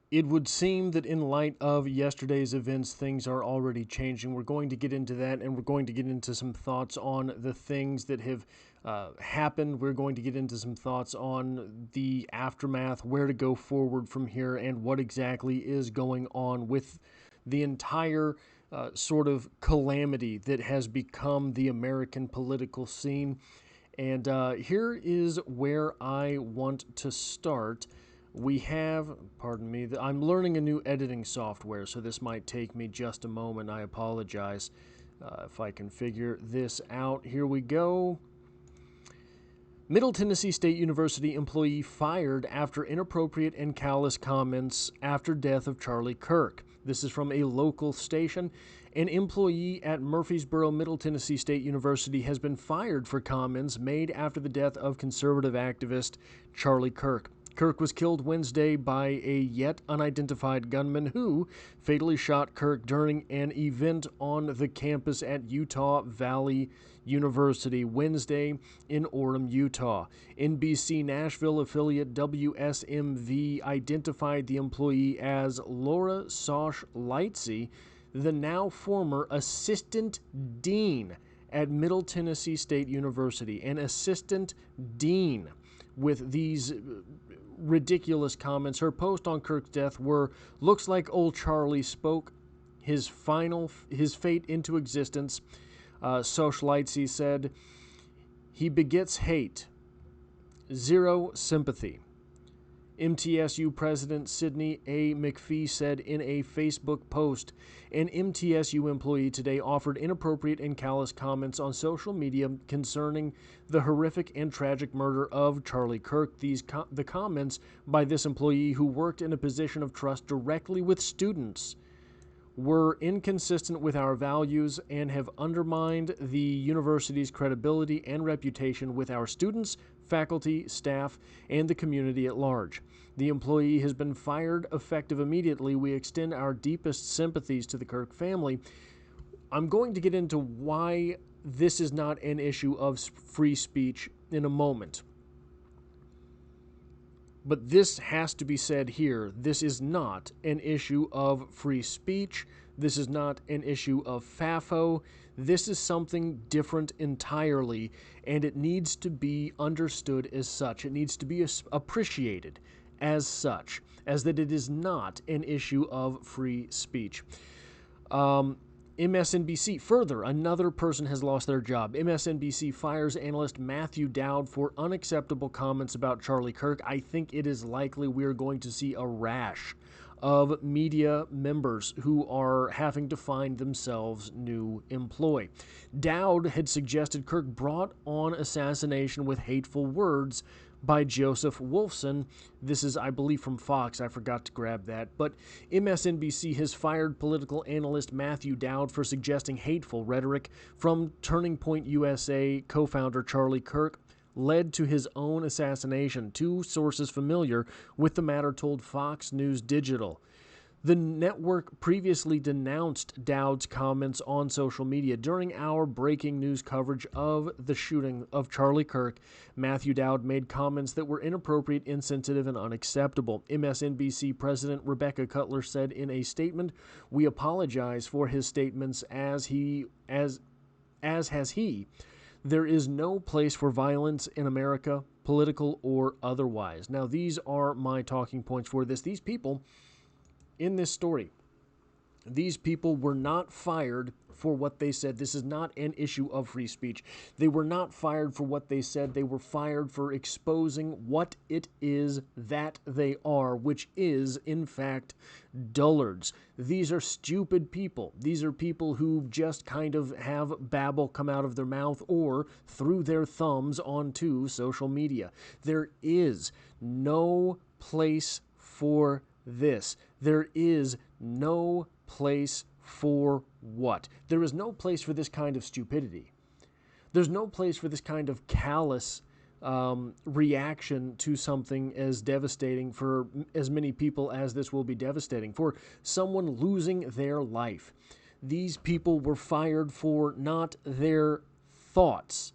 It would seem that in light of yesterday's events, things are already changing. We're going to get into that, and we're going to get into some thoughts on the things that have happened. We're going to get into some thoughts on the aftermath, where to go forward from here, and what exactly is going on with the entire sort of calamity that has become the American political scene. And here is where I want to start. We have, pardon me, I'm learning a new editing software, so this might take me just a moment. I apologize if I can figure this out. Here we go. Middle Tennessee State University employee fired after inappropriate and callous comments after death of Charlie Kirk. This is from a local station. An employee at Murfreesboro Middle Tennessee State University has been fired for comments made after the death of conservative activist Charlie Kirk. Kirk was killed Wednesday by a yet unidentified gunman who fatally shot Kirk during an event on the campus at Utah Valley University Wednesday in Orem, Utah. NBC Nashville affiliate WSMV identified the employee as Laura Sosh Lightsey, the now former assistant dean at Middle Tennessee State University. An assistant dean with these ridiculous comments. Her post on Kirk's death were, "Looks like old Charlie spoke his fate into existence." Sosh Lightsey said, "He begets hate, zero sympathy." MTSU President Sidney A. McPhee said in a Facebook post, an MTSU employee today offered inappropriate and callous comments on social media concerning the horrific and tragic murder of Charlie Kirk. The comments by this employee, who worked in a position of trust directly with students, were inconsistent with our values and have undermined the university's credibility and reputation with our students, faculty, staff, and the community at large. The employee has been fired effective immediately. We extend our deepest sympathies to the Kirk family. I'm going to get into why this is not an issue of free speech in a moment. But this has to be said here. This is not an issue of free speech. This is not an issue of FAFO. This is something different entirely, and it needs to be understood as such. It needs to be appreciated as such, as that it is not an issue of free speech. MSNBC, further, another person has lost their job. MSNBC fires analyst Matthew Dowd for unacceptable comments about Charlie Kirk. I think it is likely we are going to see a rash of media members who are having to find themselves new employ. Dowd had suggested Kirk brought on assassination with hateful words by Joseph Wolfson. This is, I believe, from Fox. I forgot to grab that. But MSNBC has fired political analyst Matthew Dowd for suggesting hateful rhetoric from Turning Point USA co-founder Charlie Kirk led to his own assassination. Two sources familiar with the matter told Fox News Digital. The network previously denounced Dowd's comments on social media. During our breaking news coverage of the shooting of Charlie Kirk, Matthew Dowd made comments that were inappropriate, insensitive, and unacceptable. MSNBC President Rebecca Cutler said in a statement, "We apologize for his statements as has he. There is no place for violence in America, political or otherwise." Now, these are my talking points for this. These people in this story, these people were not fired for what they said. This is not an issue of free speech. They were not fired for what they said. They were fired for exposing what it is that they are, which is, in fact, dullards. These are stupid people. These are people who just kind of have babble come out of their mouth or through their thumbs onto social media. There is no place for this. There is no place for what? There is no place for this kind of stupidity. There's no place for this kind of callous reaction to something as devastating for as many people as this will be devastating, for someone losing their life. These people were fired for not their thoughts.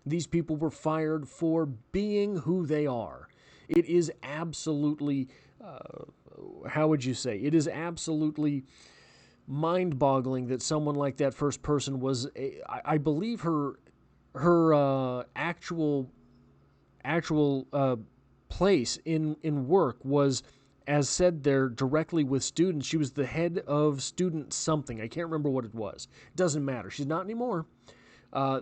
These people were fired for being who they are. It is absolutely how would you say? It is absolutely mind-boggling that someone like that first person was, I believe her actual place in work was, as said there, directly with students. She was the head of student something. I can't remember what it was. Doesn't matter. She's not anymore.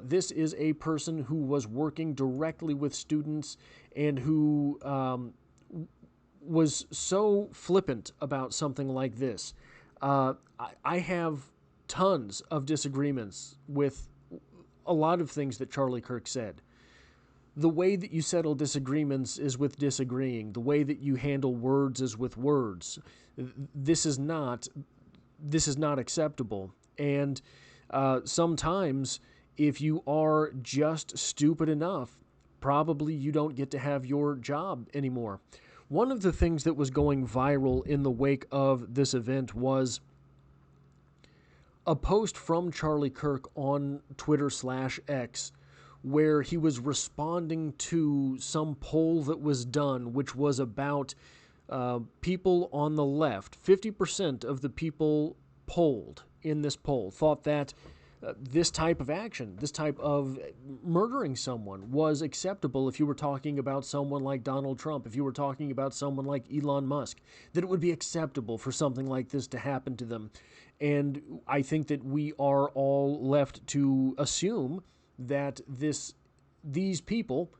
This is a person who was working directly with students and who was so flippant about something like this. I have tons of disagreements with a lot of things that Charlie Kirk said. The way that you settle disagreements is with disagreeing. The way that you handle words is with words. This is not acceptable. And sometimes, if you are just stupid enough, probably you don't get to have your job anymore. One of the things that was going viral in the wake of this event was a post from Charlie Kirk on Twitter/X, where he was responding to some poll that was done, which was about people on the left. 50% of the people polled in this poll thought that this type of action, this type of murdering someone, was acceptable if you were talking about someone like Donald Trump, if you were talking about someone like Elon Musk, that it would be acceptable for something like this to happen to them. And I think that we are all left to assume that these people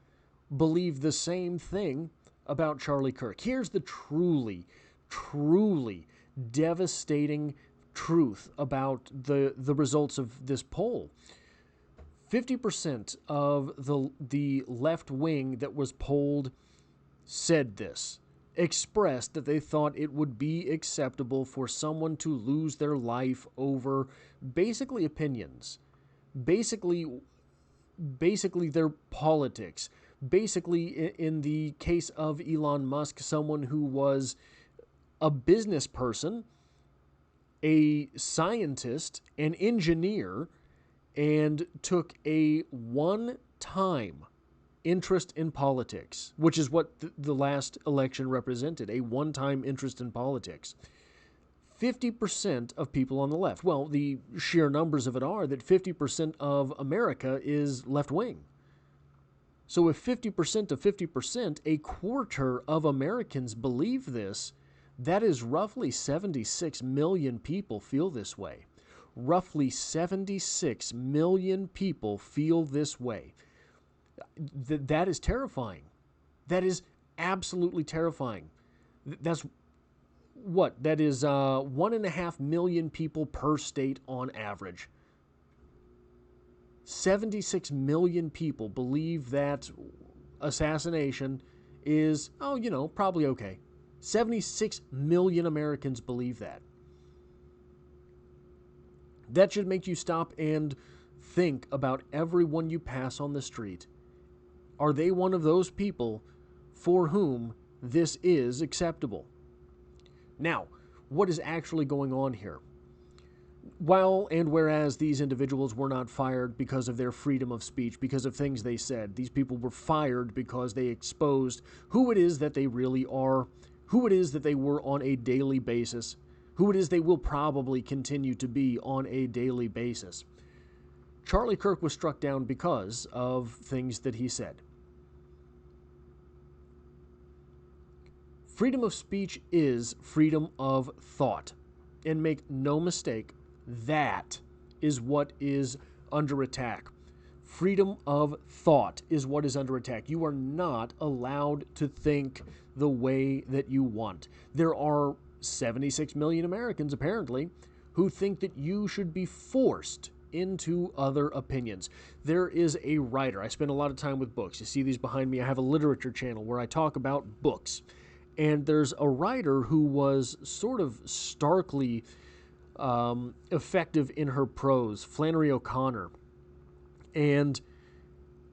believe the same thing about Charlie Kirk. Here's the truly, truly devastating truth about the results of this poll. 50% of the left wing that was polled said this, expressed that they thought it would be acceptable for someone to lose their life over basically opinions, basically their politics, basically in the case of Elon Musk, someone who was a business person, a scientist, an engineer, and took a one-time interest in politics, which is what the last election represented, a one-time interest in politics. 50% of people on the left, well, the sheer numbers of it are that 50% of America is left-wing. So if 50% of 50%, a quarter of Americans believe this, that is roughly 76 million people feel this way. Roughly 76 million people feel this way. That is terrifying. That is absolutely terrifying. That's what? That is 1.5 million people per state on average. 76 million people believe that assassination is, probably okay. 76 million Americans believe that. That should make you stop and think about everyone you pass on the street. Are they one of those people for whom this is acceptable? Now, what is actually going on here? While and whereas these individuals were not fired because of their freedom of speech, because of things they said, these people were fired because they exposed who it is that they really are, who it is that they were on a daily basis, who it is they will probably continue to be on a daily basis. Charlie Kirk was struck down because of things that he said. Freedom of speech is freedom of thought. And make no mistake, that is what is under attack. Freedom of thought is what is under attack. You are not allowed to think the way that you want. There are 76 million Americans, apparently, who think that you should be forced into other opinions. There is a writer. I spend a lot of time with books. You see these behind me. I have a literature channel where I talk about books. And there's a writer who was sort of starkly effective in her prose, Flannery O'Connor. And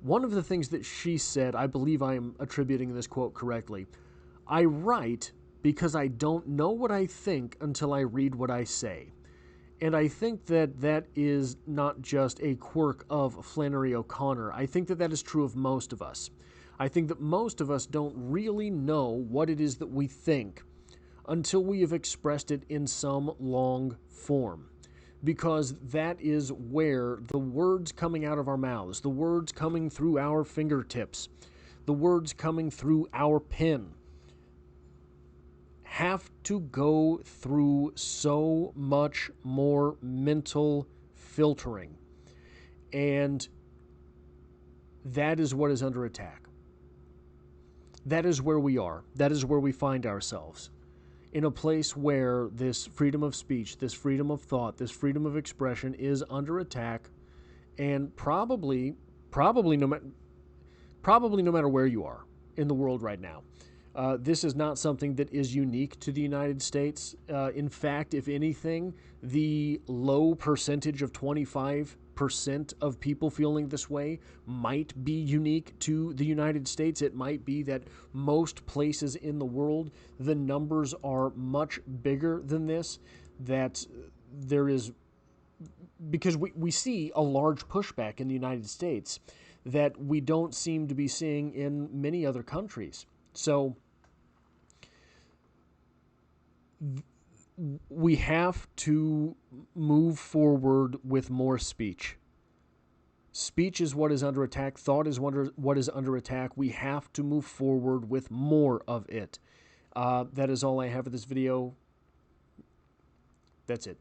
one of the things that she said, I believe I am attributing this quote correctly, I write because I don't know what I think until I read what I say. And I think that that is not just a quirk of Flannery O'Connor. I think that that is true of most of us. I think that most of us don't really know what it is that we think until we have expressed it in some long form. Because that is where the words coming out of our mouths, the words coming through our fingertips, the words coming through our pen, have to go through so much more mental filtering. And that is what is under attack. That is where we are. That is where we find ourselves. In a place where this freedom of speech, this freedom of thought, this freedom of expression is under attack, and probably no matter where you are in the world right now. This is not something that is unique to the United States. In fact, if anything, the low percentage of 25% of people feeling this way might be unique to the United States. It might be that most places in the world, the numbers are much bigger than this, that there is, because we see a large pushback in the United States that we don't seem to be seeing in many other countries. So we have to move forward with more speech. Speech is what is under attack. Thought is what is under attack. We have to move forward with more of it. That is all I have for this video. That's it.